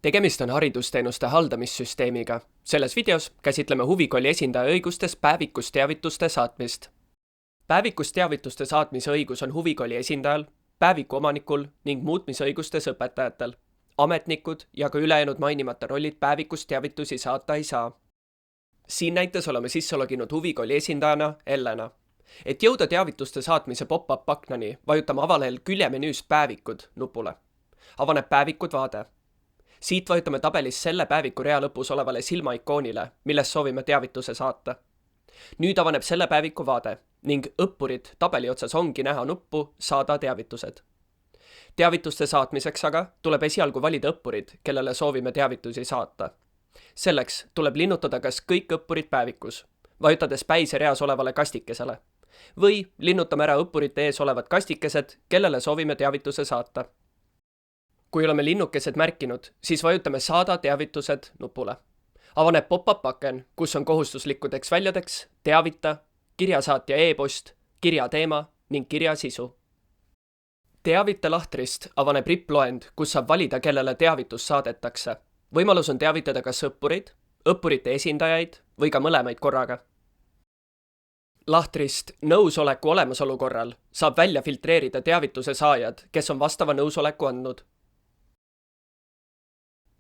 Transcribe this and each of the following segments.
Tegemist on haridusteenuste haldamissüsteemiga. Selles videos käsitleme huvikooli esindaja õigustes päevikust teavituste saatmist. Päevikust teavituste saatmise õigus on huvikooli esindajal, päeviku omanikul ning muutmisõigustes õpetajatel. Ametnikud ja ka ülejäänud mainimata rollid päevikust teavitusi saata ei saa. Siin näites oleme sisse loginud huvikooli esindajana Ellena. Et jõuda teavituste saatmise pop-up aknani, vajutame avalehel küljemenüüst päevikud nupule. Avaneb päevikud vaade. Siit vajutame tabelis selle päeviku rea lõpus olevale silmaikoonile, millest soovime teavituse saata. Nüüd avaneb selle päeviku vaade ning õppurid tabeli otsas ongi näha nuppu Saada teavitused. Teavituste saatmiseks aga tuleb esialgu valida õppurid, kellele soovime teavitusi saata. Selleks tuleb linnutada kas kõik õppurid päevikus, vajutades päise reas olevale kastikesele, või linnutame ära õppurite ees olevad kastikesed, kellele soovime teavituse saata. Kui oleme linnukesed märkinud, siis vajutame Saada teavitused nupule. Avaneb pop-up aken, kus on kohustuslikkudeks väljadeks teavita, kirjasaatja e-post, kirja teema ning kirja sisu. Teavita lahtrist avaneb ripploend, kus saab valida, kellele teavitus saadetakse. Võimalus on teavitada kas õppurid, õppurite esindajaid või ka mõlemaid korraga. Lahtrist nõusoleku olemasolu korral saab välja filtreerida teavituse saajad, kes on vastava nõusoleku andnud.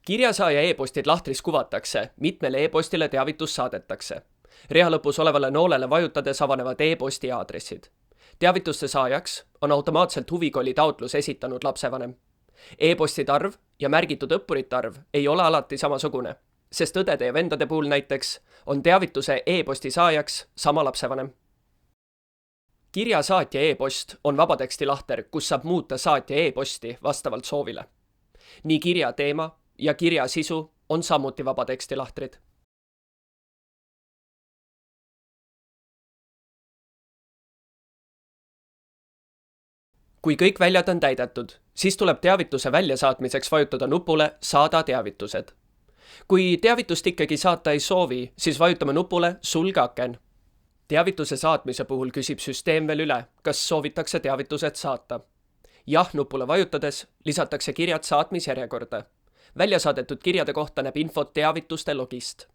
Kirjasaaja e-postid lahtris kuvatakse, mitmele e-postile teavitus saadetakse. Rea lõpus olevale noolele vajutades avanevad e-posti aadressid. Teavituste saajaks on automaatselt huvikooli taotlus esitanud lapsevanem. E-postide arv ja märgitud õppurite arv ei ole alati samasugune, sest õdede ja vendade puhul näiteks on teavituse e-posti saajaks sama lapsevanem. Kirjasaatja e-post on vabateksti lahter, kus saab muuta saatja e-posti vastavalt soovile. Nii kirja teema ja kirja sisu on samuti vabateksti lahtrid. Kui kõik väljad on täidetud, siis tuleb teavituse väljasaatmiseks vajutada nupule Saada teavitused. Kui teavitust ikkagi saata ei soovi, siis vajutame nupule Sulge aken. Teavituse saatmise puhul küsib süsteem veel üle, kas soovitakse teavitused saata. Jah nupule vajutades lisatakse kirjad saatmisjärjekorda. Väljasaadetud kirjade kohta näeb infot teavituste logist.